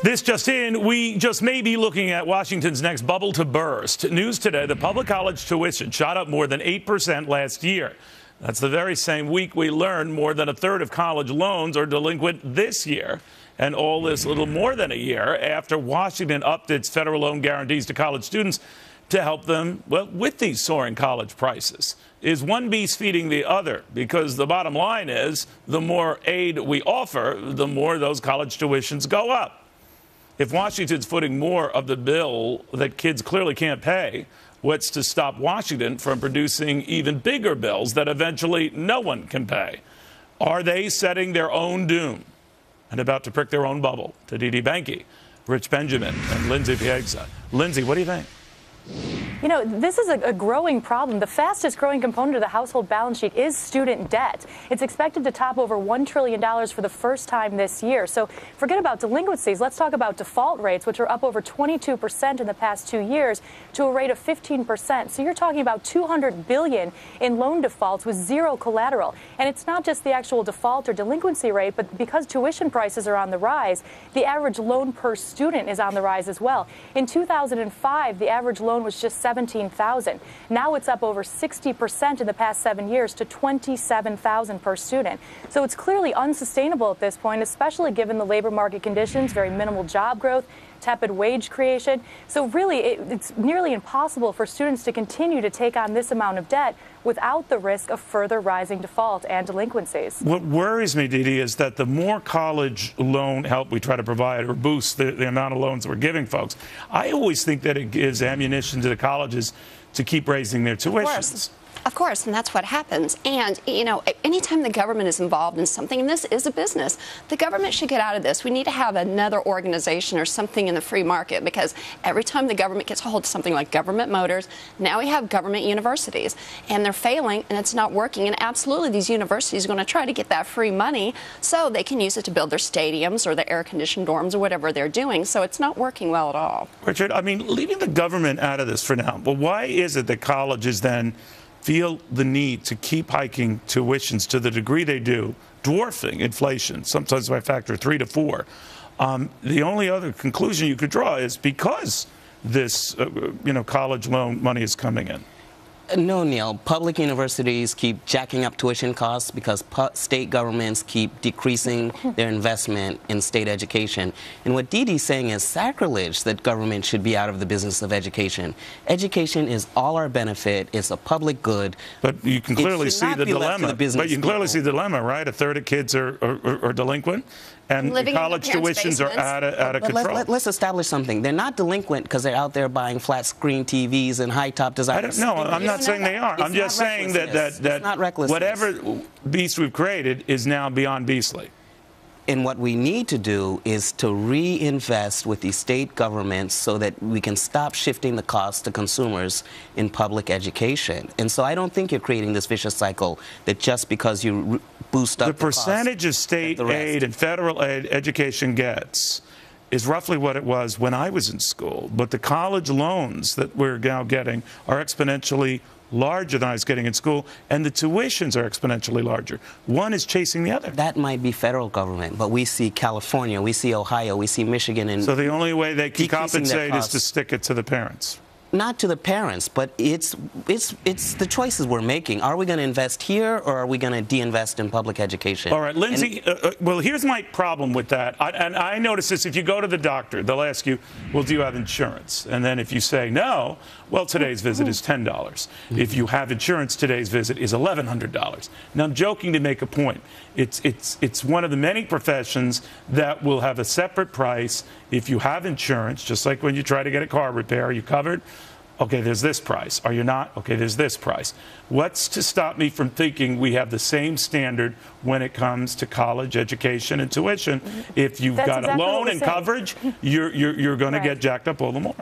This just in, we just may be looking at Washington's next bubble to burst. News today, the public college tuition shot up more than 8% last year. That's the very same week we learned more than a third of college loans are delinquent this year. And all this little more than a year after Washington upped its federal loan guarantees to college students to help them, well, with these soaring college prices. Is one beast feeding the other? Because the bottom line is the more aid we offer, the more those college tuitions go up. If Washington's footing more of the bill that kids clearly can't pay, what's to stop Washington from producing even bigger bills that eventually no one can pay? Are they setting their own doom and about to prick their own bubble? To Dee Dee Benke, Rich Benjamin, and Lindsey Piegza. Lindsey, what do you think? You know, this is a growing problem. The fastest growing component of the household balance sheet is student debt. It's expected to top over $1 trillion for the first time this year. So forget about delinquencies. Let's talk about default rates, which are up over 22% in the past 2 years to a rate of 15%. So you're talking about $200 billion in loan defaults with zero collateral. And it's not just the actual default or delinquency rate, but because tuition prices are on the rise, the average loan per student is on the rise as well. In 2005, the average loan was just $17,000. Now it's up over 60% in the past 7 years to $27,000 per student. So it's clearly unsustainable at this point, especially given the labor market conditions, very minimal job growth, tepid wage creation. So really, it's nearly impossible for students to continue to take on this amount of debt without the risk of further rising default and delinquencies. What worries me, Dee Dee, is that the more college loan help we try to provide or boost the amount of loans we're giving folks, I always think that it gives ammunition to the colleges to keep raising their tuitions. Of course, and that's what happens. And, you know, anytime the government is involved in something, and this is a business, the government should get out of this. We need to have another organization or something in the free market, because every time the government gets a hold of something like government motors, now we have government universities, and they're failing, and it's not working. And absolutely, these universities are going to try to get that free money so they can use it to build their stadiums or their air-conditioned dorms or whatever they're doing. So it's not working well at all. Richard, I mean, leaving the government out of this for now, but why is it that colleges then feel the need to keep hiking tuitions to the degree they do, dwarfing inflation, sometimes by a factor 3 to 4? The only other conclusion you could draw is because this, college loan money is coming in. No, Neil. Public universities keep jacking up tuition costs because state governments keep decreasing their investment in state education. And what Dee Dee's saying is sacrilege that government should be out of the business of education. Education is all our benefit. It's a public good. But you can clearly see the dilemma. But you can clearly see the dilemma, right? A third of kids are delinquent, and college tuitions are out of control. Let's establish something. They're not delinquent because they're out there buying flat-screen TVs and high-top designers. No, I'm not saying they are. I'm just saying that whatever beast we've created is now beyond beastly. And what we need to do is to reinvest with the state governments so that we can stop shifting the cost to consumers in public education. And so I don't think you're creating this vicious cycle that just because you boost up the percentage of state aid and federal aid education gets is roughly what it was when I was in school. But the college loans that we're now getting are exponentially larger than I was getting in school, and the tuitions are exponentially larger. One is chasing the other. That might be federal government, but we see California, we see Ohio, we see Michigan, and so the only way they can compensate is to stick it to the parents. Not to the parents, but it's the choices we're making. Are we going to invest here, or are we going to de-invest in public education? All right, Lindsey, well, here's my problem with that. And I notice this. If you go to the doctor, they'll ask you, well, do you have insurance? And then if you say no, well, today's visit is $10. If you have insurance, today's visit is $1,100. Now, I'm joking to make a point. It's one of the many professions that will have a separate price if you have insurance, just like when you try to get a car repair. Are you covered? Okay, there's this price. Are you not? Okay, there's this price. What's to stop me from thinking we have the same standard when it comes to college education and tuition? If you've got a loan and coverage, you're going to get jacked up all the more.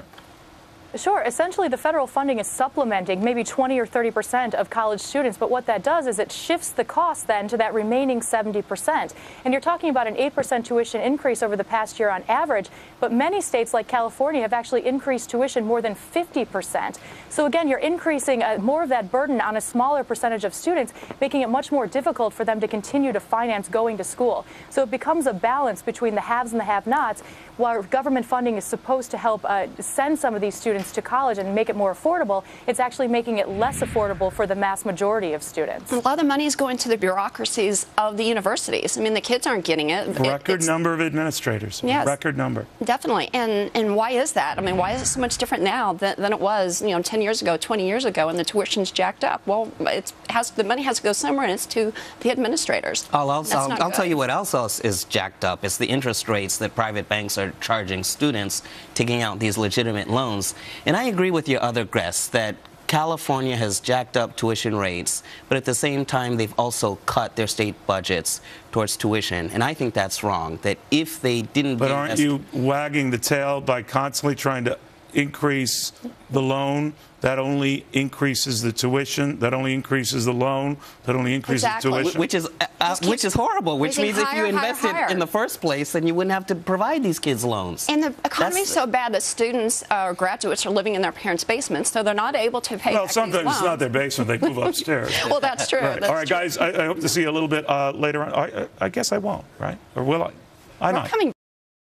Sure. Essentially, the federal funding is supplementing maybe 20 or 30% of college students. But what that does is it shifts the cost then to that remaining 70%. And you're talking about an 8% tuition increase over the past year on average. But many states like California have actually increased tuition more than 50%. So again, you're increasing more of that burden on a smaller percentage of students, making it much more difficult for them to continue to finance going to school. So it becomes a balance between the haves and the have-nots. While government funding is supposed to help send some of these students to college and make it more affordable, it's actually making it less affordable for the mass majority of students. A lot of the money is going to the bureaucracies of the universities. I mean, the kids aren't getting it. Record number of administrators. Yes, record number. Definitely. And why is that? I mean, why is it so much different now than it was, 10 years ago, 20 years ago, and the tuition's jacked up? Well, the money has to go somewhere, and it's to the administrators. I'll tell you what else is jacked up. It's the interest rates that private banks are charging students taking out these legitimate loans. And I agree with your other guests that California has jacked up tuition rates, but at the same time, they've also cut their state budgets towards tuition. And I think that's wrong, that if they didn't... But aren't you wagging the tail by constantly trying to increase the loan? That only increases the tuition. That only increases the loan. That only increases the tuition. Which is horrible. Which means if you invested in the first place, then you wouldn't have to provide these kids loans. And the economy is so bad that students or graduates are living in their parents' basements, so they're not able to pay. Well, sometimes it's not their basement; they move upstairs. Well, that's true. Right. That's all right, true. guys. I hope to see you a little bit later on. I guess I won't, right? Or will I? I might.